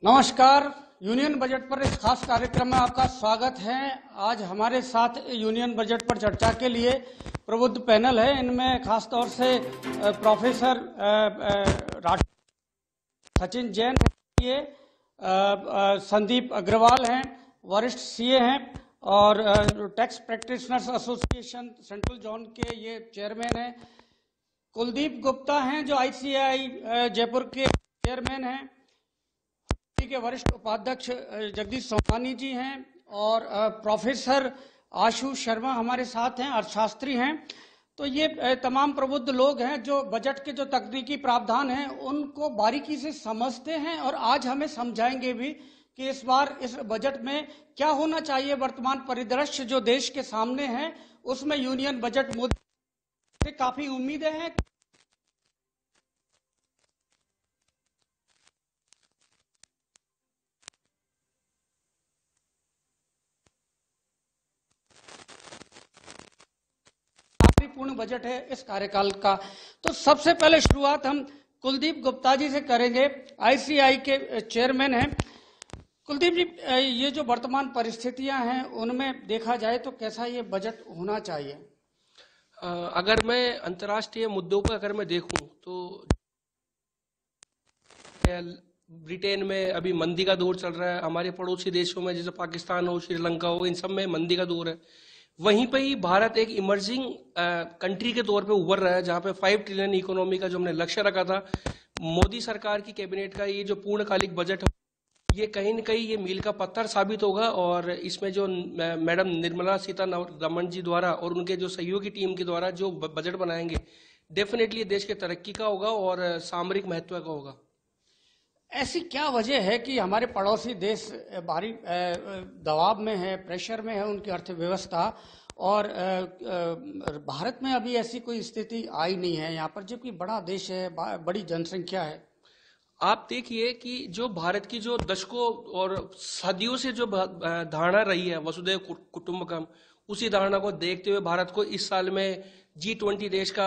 नमस्कार। Union budget पर इस खास कार्यक्रम में आपका स्वागत है। आज हमारे साथ यूनियन बजट पर चर्चा के लिए प्रबुद्ध पैनल है। इनमें खास तौर से प्रोफेसर सचिन जैन हैं, ये संदीप अग्रवाल हैं, वरिष्ठ सीए हैं और tax practitioners association central zone के ये चेयरमैन हैं। कुलदीप गुप्ता हैं जो आईसीएआई जयपुर के चेयरमैन हैं। के वरिष्ठ उपाध्यक्ष जगदीश सोमानी जी हैं और प्रोफेसर आशु शर्मा हमारे साथ हैं, अर्थशास्त्री हैं। तो ये तमाम प्रबुद्ध लोग हैं जो बजट के जो तकनीकी प्रावधान हैं उनको बारीकी से समझते हैं और आज हमें समझाएंगे भी कि इस बार इस बजट में क्या होना चाहिए। वर्तमान परिदृश्य जो देश के सामने है उसमें यूनियन बजट मुद्दे से काफी उम्मीदें हैं। पूर्ण बजट है इस कार्यकाल का। तो सबसे पहले शुरुआत हम कुलदीप गुप्ता जी से करेंगे, आईसीआई के चेयरमैन हैं। कुलदीप जी, ये जो वर्तमान परिस्थितियां हैं उनमें देखा जाए तो कैसा ये बजट होना चाहिए? अगर मैं अंतर्राष्ट्रीय मुद्दों को अगर मैं देखूं तो ब्रिटेन में अभी मंदी का दौर चल रहा है। हमारे पड़ोसी देशों में जैसे पाकिस्तान हो, श्रीलंका हो, इन सब में मंदी का दौर है। वहीं पे ही भारत एक इमर्जिंग कंट्री के तौर पे उभर रहा है, जहां पे 5 ट्रिलियन इकोनॉमी का जो हमने लक्ष्य रखा था। मोदी सरकार की कैबिनेट का ये जो पूर्णकालिक बजट है, ये कहीं न कहीं ये मील का पत्थर साबित होगा। और इसमें जो मैडम निर्मला सीतारमण जी द्वारा और उनके जो सहयोगी टीम के द्वारा जो बजट बनाएंगे, डेफिनेटली देश के तरक्की का होगा और सामरिक महत्व का होगा। ऐसी क्या वजह है कि हमारे पड़ोसी देश भारी दबाव में है, प्रेशर में है उनकी अर्थव्यवस्था, और भारत में अभी ऐसी कोई स्थिति आई नहीं है यहाँ पर, जबकि बड़ा देश है, बड़ी जनसंख्या है। आप देखिए कि जो भारत की जो दशकों और सदियों से जो धारणा रही है वसुधैव कुटुंबकम, उसी धारणा को देखते हुए भारत को इस साल में G20 देश का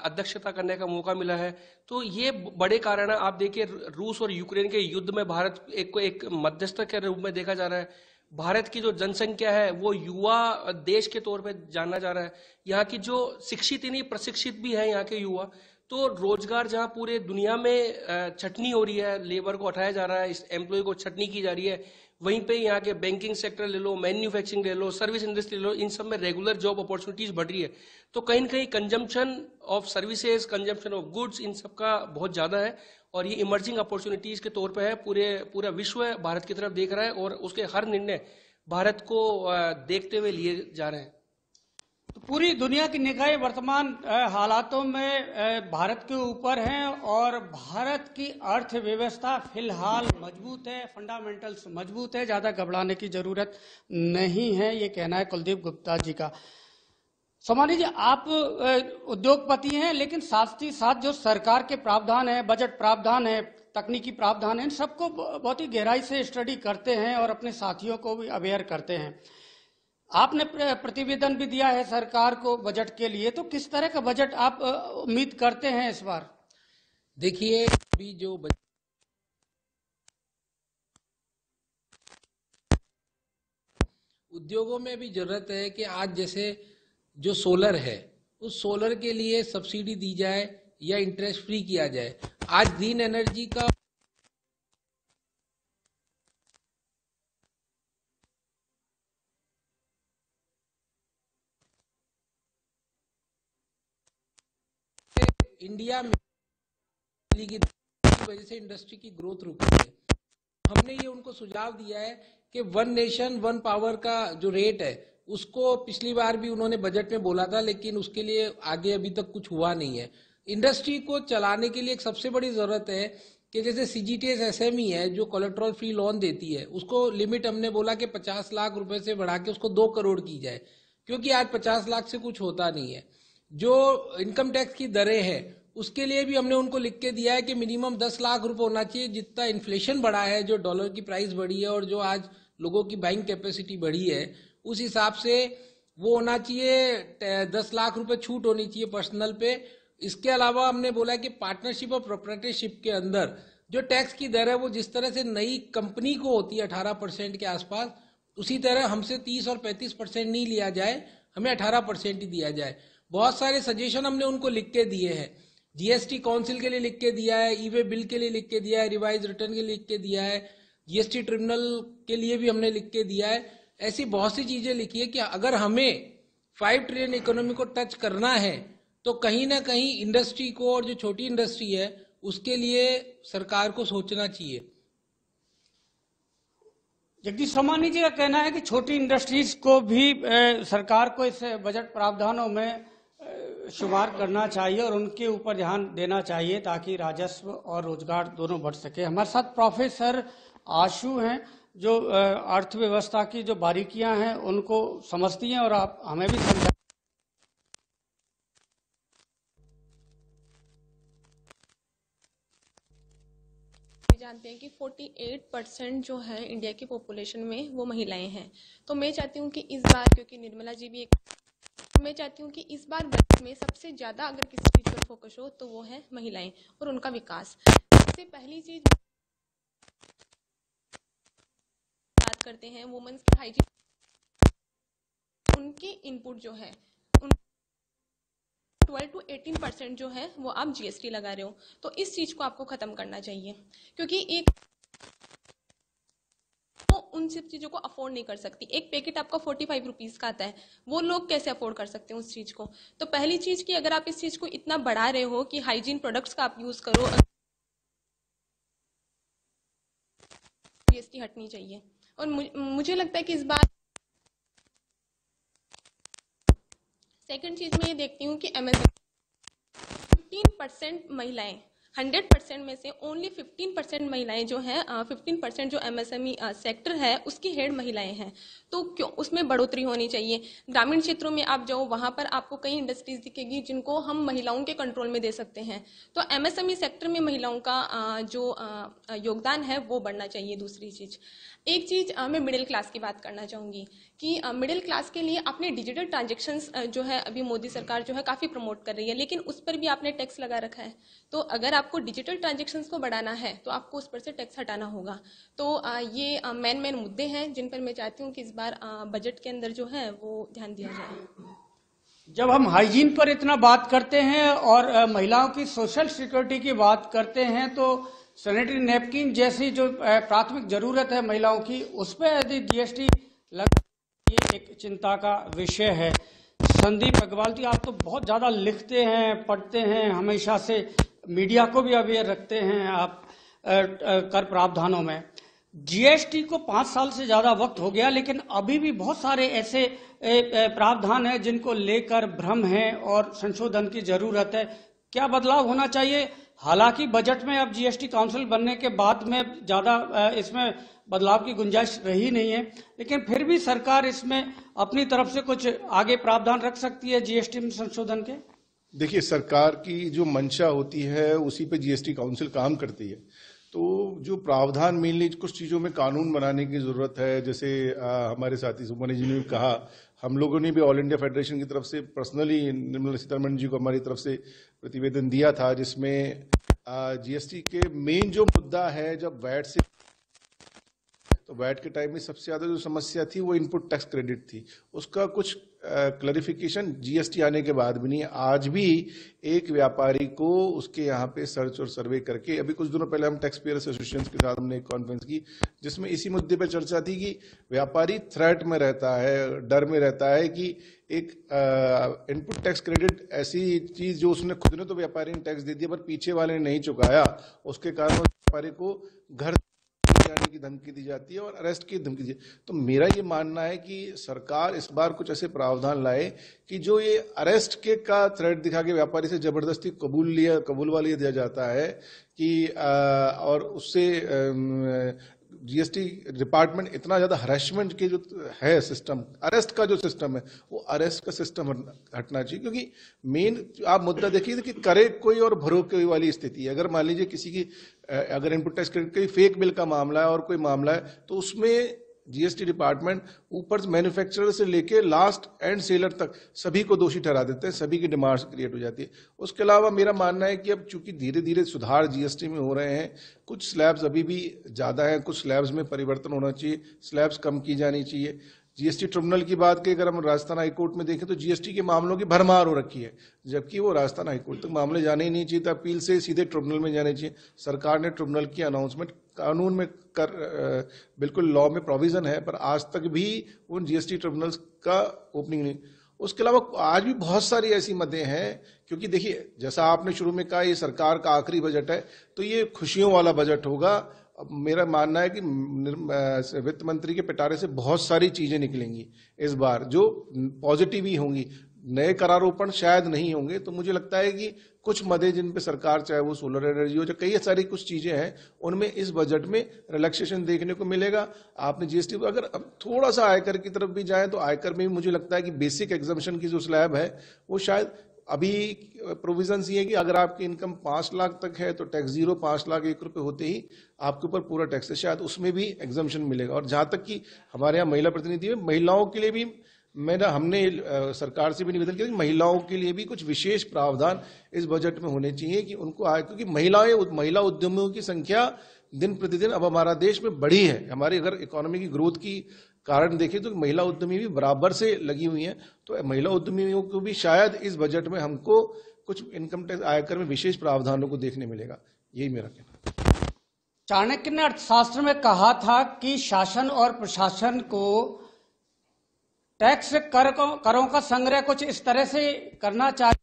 अध्यक्षता करने का मौका मिला है। तो ये बड़े कारण है। आप देखिए रूस और यूक्रेन के युद्ध में भारत एक मध्यस्थ के रूप में देखा जा रहा है। भारत की जो जनसंख्या है वो युवा देश के तौर पे जाना जा रहा है। यहाँ की जो शिक्षित ही नहीं प्रशिक्षित भी है यहाँ के युवा। तो रोजगार जहाँ पूरे दुनिया में छटनी हो रही है, लेबर को हटाया जा रहा है, इस एम्प्लॉय को छटनी की जा रही है, वहीं पे यहाँ के बैंकिंग सेक्टर ले लो, मैन्युफैक्चरिंग ले लो, सर्विस इंडस्ट्री ले लो, इन सब में रेगुलर जॉब अपॉर्चुनिटीज बढ़ रही है। तो कहीं न कहीं consumption of services, consumption of goods, इन सब का बहुत ज्यादा है और ये इमर्जिंग अपॉर्चुनिटीज के तौर पे है। पूरा विश्व भारत की तरफ देख रहा है और उसके हर निर्णय भारत को देखते हुए लिए जा रहे हैं। तो पूरी दुनिया की निगाहें वर्तमान हालातों में भारत के ऊपर हैं और भारत की अर्थव्यवस्था फिलहाल मजबूत है, फंडामेंटल्स मजबूत है, ज्यादा घबराने की जरूरत नहीं है, ये कहना है कुलदीप गुप्ता जी का। सोमानी जी, आप उद्योगपति हैं, लेकिन साथ ही साथ जो सरकार के प्रावधान है, बजट प्रावधान है, तकनीकी प्रावधान है, इन सबको बहुत ही गहराई से स्टडी करते हैं और अपने साथियों को भी अवेयर करते हैं। आपने प्रतिवेदन भी दिया है सरकार को बजट के लिए, तो किस तरह का बजट आप उम्मीद करते हैं इस बार? देखिए, अभी जो उद्योगों में भी जरूरत है कि आज जैसे जो सोलर है, उस सोलर के लिए सब्सिडी दी जाए या इंटरेस्ट फ्री किया जाए। आज ग्रीन एनर्जी का इंडिया में की वजह से इंडस्ट्री की ग्रोथ रुकी है। हमने ये उनको सुझाव दिया है कि 1 नेशन 1 पावर का जो रेट है उसको पिछली बार भी उन्होंने बजट में बोला था, लेकिन उसके लिए आगे अभी तक कुछ हुआ नहीं है। इंडस्ट्री को चलाने के लिए एक सबसे बड़ी जरूरत है कि जैसे CGTS SME है जो कोलेट्रल फ्री लोन देती है, उसको लिमिट हमने बोला कि 50 लाख रुपए से बढ़ा के उसको 2 करोड़ की जाए, क्योंकि आज 50 लाख से कुछ होता नहीं है। जो इनकम टैक्स की दरें हैं उसके लिए भी हमने उनको लिख के दिया है कि मिनिमम 10 लाख रुपए होना चाहिए। जितना इन्फ्लेशन बढ़ा है, जो डॉलर की प्राइस बढ़ी है और जो आज लोगों की बाइंग कैपेसिटी बढ़ी है, उस हिसाब से वो होना चाहिए। 10 लाख रुपए छूट होनी चाहिए पर्सनल पे। इसके अलावा हमने बोला कि पार्टनरशिप और प्रोप्राइटरशिप के अंदर जो टैक्स की दर है वो जिस तरह से नई कंपनी को होती है 18% के आसपास, उसी तरह हमसे 30 और 35% नहीं लिया जाए, हमें 18% ही दिया जाए। बहुत सारे सजेशन हमने उनको लिख के दिए हैं, जीएसटी काउंसिल के लिए लिख के दिया है, ई वे बिल के लिए लिख के दिया है, रिवाइज रिटर्न के लिए लिख के दिया है, जीएसटी ट्रिब्यूनल के लिए भी हमने लिख के दिया है। ऐसी बहुत सी चीजें लिखी है कि अगर हमें 5 ट्रिलियन इकोनॉमी को टच करना है तो कहीं ना कहीं इंडस्ट्री को, और जो छोटी इंडस्ट्री है उसके लिए सरकार को सोचना चाहिए। जगदीश सोमानी जी का कहना है कि छोटी इंडस्ट्रीज को भी सरकार को इस बजट प्रावधानों में शुमार करना चाहिए और उनके ऊपर ध्यान देना चाहिए ताकि राजस्व और रोजगार दोनों बढ़ सके। हमारे साथ प्रोफेसर आशु हैं जो अर्थव्यवस्था की जो बारीकियां हैं उनको समझती हैं और आप हमें भी समझा। जानते हैं कि 48% जो है इंडिया की पॉपुलेशन में वो महिलाएं हैं। तो मैं चाहती हूँ कि इस बार, क्योंकि निर्मला जी भी मैं चाहती हूँ कि इस बार बजट में सबसे ज्यादा अगर किसी चीज पर फोकस हो तो वो है महिलाएं और उनका विकास। सबसे पहली चीज बात करते हैं वुमेन्स की हाइजीन, उनकी इनपुट जो है 12 to 18% जो है वो आप जीएसटी लगा रहे हो, तो इस चीज को आपको खत्म करना चाहिए, क्योंकि एक वो उन सब चीजों को अफोर्ड नहीं कर सकती। एक पैकेट आपका 45 रुपीज का आता है, वो लोग कैसे अफोर्ड कर सकते हैं उस चीज को। तो पहली चीज कि अगर आप इस चीज को इतना बढ़ा रहे हो कि हाइजीन प्रोडक्ट्स का आप यूज करो, जीएसटी हटनी चाहिए। और मुझे लगता है कि इस बार सेकंड चीज मैं ये देखती हूँ कि एमएसएमई 15% महिलाएं, 100% में से ओनली 15% महिलाएं जो हैं, 15% जो एमएसएमई सेक्टर है उसकी हेड महिलाएं हैं। तो क्यों उसमें बढ़ोतरी होनी चाहिए। ग्रामीण क्षेत्रों में आप जाओ, वहां पर आपको कई इंडस्ट्रीज दिखेगी जिनको हम महिलाओं के कंट्रोल में दे सकते हैं। तो एमएसएमई सेक्टर में महिलाओं का जो योगदान है वो बढ़ना चाहिए। दूसरी चीज, एक चीज मैं मिडिल क्लास की बात करना चाहूंगी कि मिडिल क्लास के लिए आपने डिजिटल ट्रांजेक्शन्स जो है अभी मोदी सरकार जो है काफी प्रमोट कर रही है, लेकिन उस पर भी आपने टैक्स लगा रखा है। तो अगर आपको डिजिटल ट्रांजेक्शन्स को बढ़ाना है तो आपको उस पर से टैक्स हटाना होगा। तो ये मेन मुद्दे हैं जिन पर मैं चाहती हूँ कि इस बार बजट के अंदर जो है वो ध्यान दिया जाए। जब हम हाइजीन पर इतना बात करते हैं और महिलाओं की सोशल सिक्योरिटी की बात करते हैं तो सैनिटरी नैपकिन जैसी जो प्राथमिक जरूरत है महिलाओं की, उस पर यदि जीएसटी लग, ये एक चिंता का विषय है। संदीप अग्रवाल जी, आप तो बहुत ज्यादा लिखते हैं, पढ़ते हैं, हमेशा से मीडिया को भी अवेयर रखते हैं आप कर प्रावधानों में। जीएसटी को 5 साल से ज्यादा वक्त हो गया, लेकिन अभी भी बहुत सारे ऐसे प्रावधान हैं जिनको लेकर भ्रम है और संशोधन की जरूरत है। क्या बदलाव होना चाहिए? हालांकि बजट में अब जीएसटी काउंसिल बनने के बाद में ज्यादा इसमें बदलाव की गुंजाइश रही नहीं है, लेकिन फिर भी सरकार इसमें अपनी तरफ से कुछ आगे प्रावधान रख सकती है जीएसटी में संशोधन के। देखिए, सरकार की जो मंशा होती है उसी पे जीएसटी काउंसिल काम करती है। तो जो प्रावधान मेनली कुछ चीज़ों में कानून बनाने की ज़रूरत है। जैसे हमारे साथी सुमन जी ने भी कहा, हम लोगों ने भी ऑल इंडिया फेडरेशन की तरफ से पर्सनली निर्मला सीतारमण जी को हमारी तरफ से प्रतिवेदन दिया था, जिसमें जीएसटी के मेन जो मुद्दा है, जब वैट से तो वैट के टाइम में सबसे ज्यादा जो समस्या थी वो इनपुट टैक्स क्रेडिट थी। उसका कुछ क्लैरिफिकेशन जीएसटी आने के बाद भी नहीं है। आज भी एक व्यापारी को उसके यहाँ पे सर्च और सर्वे करके, अभी कुछ दिनों पहले हम टैक्स पेयर्स एसोसिएशन के साथ हमने एक कॉन्फ्रेंस की जिसमें इसी मुद्दे पर चर्चा थी कि व्यापारी थ्रेट में रहता है, डर में रहता है कि एक इनपुट टैक्स क्रेडिट ऐसी चीज जो उसने खुद ने तो व्यापारी ने टैक्स दे दिया पर पीछे वाले ने नहीं चुकाया, उसके कारण व्यापारी को घर जाने की धमकी दी जाती है और अरेस्ट की धमकी दी। तो मेरा ये मानना है कि सरकार इस बार कुछ ऐसे प्रावधान लाए कि जो ये अरेस्ट के का थ्रेट दिखा के व्यापारी से जबरदस्ती कबूलवा लिया दिया जाता है कि और उससे जीएसटी डिपार्टमेंट इतना ज्यादा हरेसमेंट के जो है सिस्टम, अरेस्ट का जो सिस्टम है, वो अरेस्ट का सिस्टम हटना चाहिए। क्योंकि मेन आप मुद्दा देखिए कि करे कोई और भरो कोई वाली स्थिति है। अगर मान लीजिए किसी की अगर इनपुट टैक्स क्रेडिट का फेक बिल का मामला है और कोई मामला है, तो उसमें जीएसटी डिपार्टमेंट ऊपर मैन्युफैक्चरर से लेके लास्ट एंड सेलर तक सभी को दोषी ठहरा देते हैं, सभी की डिमांड्स क्रिएट हो जाती है। उसके अलावा मेरा मानना है कि अब चूंकि धीरे धीरे सुधार जीएसटी में हो रहे हैं, कुछ स्लैब्स अभी भी ज्यादा है, कुछ स्लैब्स में परिवर्तन होना चाहिए, स्लैब्स कम की जानी चाहिए। जीएसटी ट्रिब्यूनल की बात की अगर हम राजस्थान हाईकोर्ट में देखें तो जीएसटी के मामलों की भरमार हो रखी है, जबकि वो राजस्थान हाईकोर्ट तक मामले जाने ही नहीं चाहिए, तो अपील से सीधे ट्रिब्यूनल में जाने चाहिए। सरकार ने ट्रिब्यूनल की अनाउंसमेंट कानून में कर बिल्कुल लॉ में प्रोविजन है, पर आज तक भी उन जीएसटी ट्रिब्यूनल्स का ओपनिंग नहीं। उसके अलावा आज भी बहुत सारी ऐसी मदें हैं, क्योंकि देखिए जैसा आपने शुरू में कहा ये सरकार का आखिरी बजट है, तो ये खुशियों वाला बजट होगा। अब मेरा मानना है कि वित्त मंत्री के पिटारे से बहुत सारी चीजें निकलेंगी इस बार जो पॉजिटिव ही होंगी, नए करारोपण शायद नहीं होंगे। तो मुझे लगता है कि कुछ मदे जिन पे सरकार, चाहे वो सोलर एनर्जी हो, जो कई सारी कुछ चीजें हैं, उनमें इस बजट में रिलैक्सेशन देखने को मिलेगा। आपने जीएसटी, अगर अब थोड़ा सा आयकर की तरफ भी जाए तो आयकर में भी मुझे लगता है कि बेसिक एग्जम्पशन की जो स्लैब है वो शायद अभी प्रोविजन ये है कि अगर आपकी इनकम 5 लाख तक है तो टैक्स जीरो, 5 लाख 1 रुपए होते ही आपके ऊपर पूरा टैक्स है, शायद उसमें भी एग्जम्पशन मिलेगा। और जहां तक कि हमारे यहाँ महिला प्रतिनिधि है, महिलाओं के लिए भी हमने सरकार से भी निवेदन किया कि महिलाओं के लिए भी कुछ विशेष प्रावधान इस बजट में होने चाहिए कि उनको आए, क्योंकि महिला उद्यमियों की संख्या दिन प्रतिदिन अब हमारा देश में बढ़ी है। हमारी अगर इकोनॉमी की ग्रोथ की कारण देखें तो महिला उद्यमी भी बराबर से लगी हुई हैं, तो महिला उद्यमियों को भी शायद इस बजट में हमको कुछ इनकम टैक्स आयकर में विशेष प्रावधानों को देखने मिलेगा। यही मेरा कहना है। चाणक्य ने अर्थशास्त्र में कहा था कि शासन और प्रशासन को टैक्स करों का संग्रह कुछ इस तरह से करना चाहिए,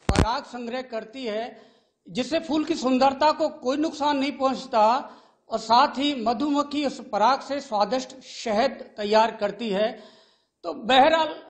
पराग संग्रह करती है जिससे फूल की सुंदरता को कोई नुकसान नहीं पहुंचता, और साथ ही मधुमक्खी उस पराग से स्वादिष्ट शहद तैयार करती है। तो बहरहाल